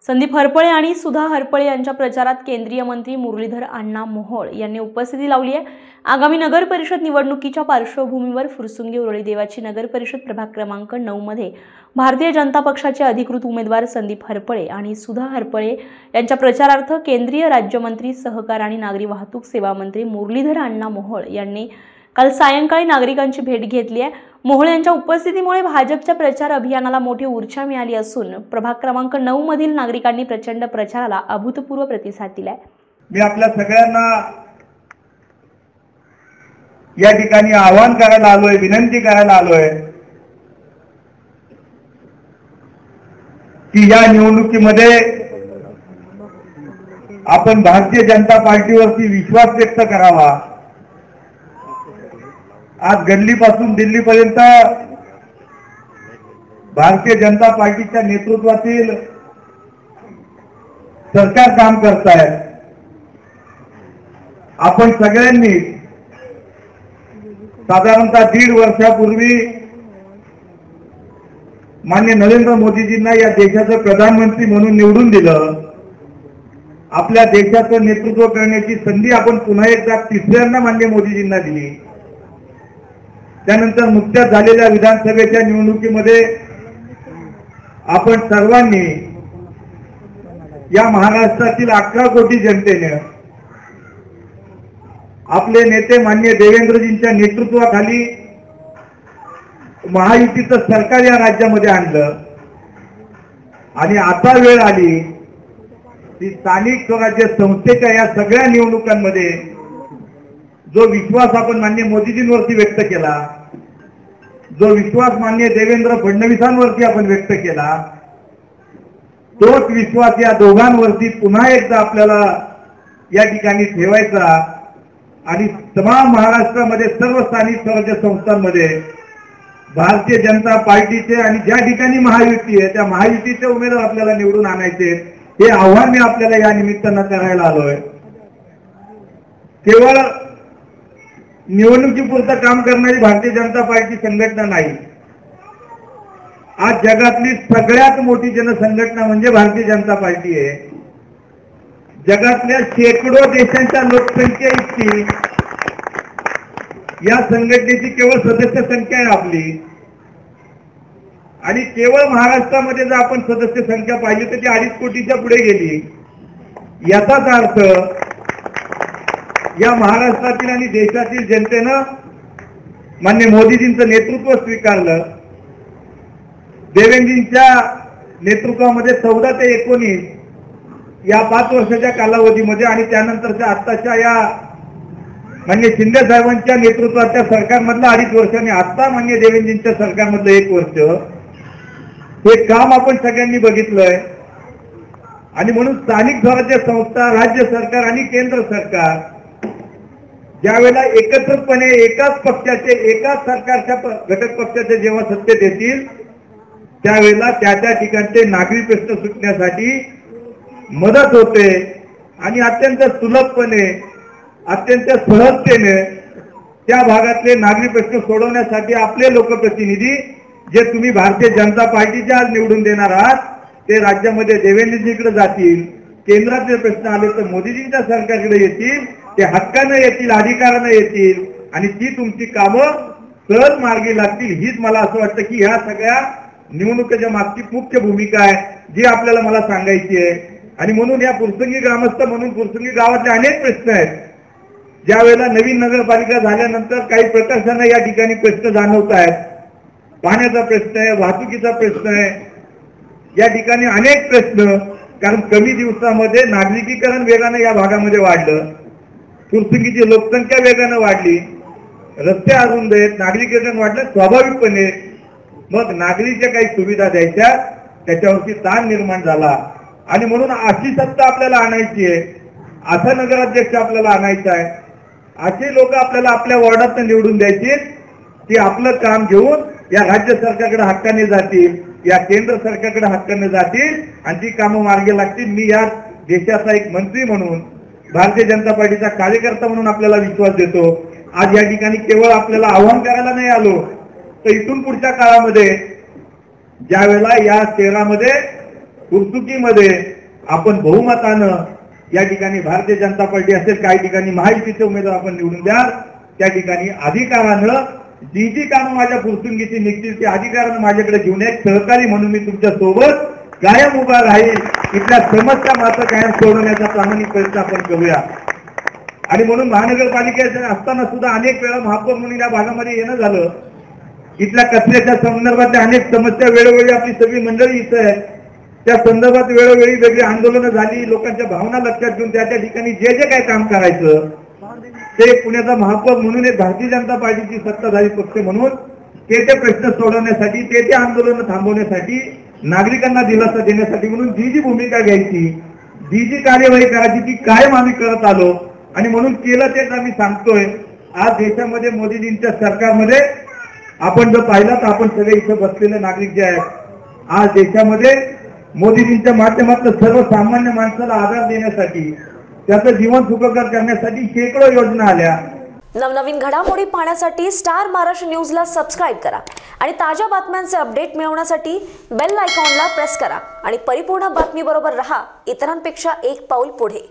संदीप हरपळे आणि सुधा हरपळे यांच्या प्रचारात केंद्रीय मंत्री मुरलीधर अण्णा मोहोळ यांनी उपस्थिती लावली आहे। आगामी नगर परिषद निवडणुकीच्या पार्श्वभूमीवर फुरसुंगी उरळी देवाची नगर परिषद प्रभाग क्रमांक 9 मध्ये भारतीय जनता पक्षाचे अधिकृत उमेदवार संदीप हरपळे आणि सुधा हरपळे यांच्या प्रचारार्थ केंद्रीय राज्यमंत्री सहकार आणि नागरी वाहतूक सेवा मंत्री मुरलीधर अण्णा मोहोळ यांनी काल सायंकाळी नागरिकांची भेट घेतली आहे। मोहोळ यांच्या उपस्थितीमुळे भाजपच्या प्रचार अभियानाला मोठी ऊर्जा मिळाली असून प्रभाग क्रमांक 9 मधील नागरिकांनी प्रचंड प्रचाराला अभूतपूर्व प्रतिसाद दिलाय। मी आपल्या सगळ्यांना या ठिकाणी आवाहन करायला आलोय, विनंती करायला आलोय की या निवडणुकीमध्ये आपण भारतीय जनता पार्टीवरती विश्वास व्यक्त करावा। आज गल्लीपासून दिल्लीपर्यंत भारतीय जनता पार्टीच्या नेतृत्वातील सरकार काम करत आहे। आपण सगळ्यांनी साधारणतः 1.5 वर्षापूर्वी माननीय नरेंद्र मोदीजींना या देशाचे प्रधानमंत्री म्हणून निवडून दिलं। आपल्या देशाचं नेतृत्व करण्याची संधी आपण पुन्हा एकदा तिसऱ्यांदा माननीय मोदीजींना दिली। त्यानंतर नुकत्याच झालेल्या विधानसभेच्या निवडणुकीमध्ये आपण सर्वांनी या महाराष्ट्रातील 11 कोटी जनतेने आपले नेते माननीय देवेंद्रजींच्या नेतृत्वाखाली महायुतीचं सरकार या राज्यामध्ये आणलं आणि आता वेळ आली की स्थानिक स्वराज्य संस्थेच्या या सगळ्या निवडणुकांमध्ये जो विश्वास आपण माननीय मोदीजींवरती व्यक्त केला, जो विश्वास माननीय देवेंद्र फडणवीसांवरती आपण व्यक्त केला, तोच विश्वास या दोघांवरती पुन्हा एकदा आपल्याला या ठिकाणी ठेवायचा आणि तमाम महाराष्ट्रामध्ये सर्व स्थानिक स्वराज्य संस्थांमध्ये भारतीय जनता पार्टीचे आणि ज्या ठिकाणी महायुती आहे त्या महायुतीचे उमेदवार आपल्याला निवडून आणायचे, हे आव्हान मी आपल्याला या निमित्तानं करायला आलोय। केवळ निवडणुकीपुरतं काम करणारी भारतीय जनता पार्टी संघटना नाही। आज जगातली सगळ्यात मोठी जनसंघटना म्हणजे भारतीय जनता पार्टी आहे। जगातल्या शेकडो देशांच्या लोकसंख्या इतकी या संघटनेची केवळ सदस्य संख्या आहे आपली, आणि केवळ महाराष्ट्रामध्ये जर आपण सदस्य संख्या पाहिली तर ती 2.5 कोटीच्या पुढे गेली। याचाच अर्थ या महाराष्ट्रातील आणि देशातील जनतेनं माननीय मोदीजींचं नेतृत्व स्वीकारलं। देवेंद्रजींच्या नेतृत्वामध्ये 14 ते 19 या 5 वर्षाच्या कालावधीमध्ये आणि त्यानंतरच्या आत्ताच्या या माननीय शिंदे साहेबांच्या नेतृत्वाच्या सरकारमधलं 2.5 वर्ष आणि आता माननीय देवेंद्रजींच्या सरकारमधलं 1 वर्ष, हे काम आपण सगळ्यांनी बघितलंय। आणि म्हणून स्थानिक स्वराज्य संस्था, राज्य सरकार आणि केंद्र सरकार ज्यावेळेला एकत्रितपणे एकाच पक्षाचे, एकाच सरकारच्या घटक पक्षाचे जेव्हा सत्तेत येतील त्यावेळेला त्या ठिकाणचे नागरी प्रश्न सुटण्यासाठी मदत होते आणि अत्यंत सुलभपणे, अत्यंत सहजतेने त्या भागातले नागरी प्रश्न सोडवण्यासाठी आपले लोकप्रतिनिधी जे तुम्ही भारतीय जनता पार्टीचे आज निवडून देणार आहात ते राज्यामध्ये देवेंद्रजींकडे जातील, केंद्राचे प्रश्न आले तर मोदीजींच्या सरकारकडे येतील, ते हक्काने येतील, अधिकाराने येतील आणि ती तुमची कामं सहज मार्गी लागतील। हीच मला असं वाटतं की ह्या सगळ्या निवडणुकीच्या मागची मुख्य भूमिका आहे जी आपल्याला मला सांगायची आहे। आणि म्हणून या फुरसुंगी ग्रामस्थ म्हणून फुरसुंगी गावातले अनेक प्रश्न आहेत। ज्या वेळेला नवीन नगरपालिका झाल्यानंतर काही प्रकर्षाने या ठिकाणी प्रश्न जाणवत आहेत। पाण्याचा प्रश्न आहे, वाहतुकीचा प्रश्न आहे, या ठिकाणी अनेक प्रश्न, कारण कमी दिवसामध्ये नागरिकीकरण वेगानं या भागामध्ये वाढलं, फुरसुंगीची लोकसंख्या वेगानं वाढली, रस्ते अरुंद आहेत, नागरिकीकरण वाढलं, स्वाभाविकपणे मग नागरिकच्या काही सुविधा द्यायच्या त्याच्यावरती ताण निर्माण झाला। आणि म्हणून अशी सत्ता आपल्याला आणायची आहे, असा नगराध्यक्ष आपल्याला आणायचा आहे, असे लोक आपल्याला आपल्या वॉर्डात निवडून द्यायचे की आपलं काम घेऊन या राज्य सरकारकडे हक्काने जातील, या केंद्र सरकारकडे हक्काने जातील आणि ती कामं मार्गी लागतील। मी या देशाचा एक मंत्री म्हणून, भारतीय जनता पार्टीचा कार्यकर्ता म्हणून आपल्याला विश्वास देतो। आज या ठिकाणी केवळ आपल्याला आव्हान करायला नाही आलो, तर इथून पुढच्या काळामध्ये ज्या वेळेला या शहरामध्ये फुरसुकीमध्ये आपण बहुमतानं या ठिकाणी भारतीय जनता पार्टी असेल, काही ठिकाणी महायुतीचे उमेदवार आपण निवडून द्या, त्या ठिकाणी अधिकारानं जी कामं माझ्या फुरसुंगीची निघतील ते अधिकारानं माझ्याकडे घेऊन एक सहकारी म्हणून मी तुमच्या सोबत कायम उभा राहील. इथल्या समस्या मात्र कायम सोडवण्याचा प्रामाणिक प्रयत्न आपण करूया. आणि म्हणून महानगरपालिकेत असताना सुद्धा अनेक वेळा महापौर म्हणून या भागामध्ये येणं झालं. इथल्या कचऱ्याच्या संदर्भातल्या अनेक समस्या वेळोवेळी आपली सगळी मंडळी इथं आहे, त्या संदर्भात वेळोवेळी वेगळी आंदोलनं झाली. लोकांच्या भावना लक्षात घेऊन त्या ठिकाणी जे जे काय काम करायचं ते पुण्याचा महापौर म्हणून एक भारतीय जनता पार्टीची सत्ताधारी पक्ष म्हणून ते प्रश्न सोडवण्यासाठी, ते आंदोलनं थांबवण्यासाठी, नागरिकांना दिलासा देण्यासाठी म्हणून जी भूमिका घ्यायची, जी कार्यवाही करायची ती कायम आम्ही करत आलो. आणि म्हणून केलं तेच आम्ही सांगतोय. आज देशामध्ये मोदीजींच्या सरकारमध्ये आपण जर पाहिलं तर आपण सगळे इथं बसलेले नागरिक जे आहेत, आज देशामध्ये मोदीजींच्या माध्यमातून सर्वसामान्य माणसाला आधार देण्यासाठी, त्याचं जीवन सुखकर करण्यासाठी शेकडो योजना आल्या. नवनवीन घडामोडी पाहण्यासाठी स्टार महाराष्ट्र न्यूजला सबस्क्राईब करा आणि ताज्या बातम्यांचे अपडेट मिळवण्यासाठी बेल आयकॉनला प्रेस करा आणि परिपूर्ण बातमी बरोबर रहा, इतरांपेक्षा एक पाऊल पुढे.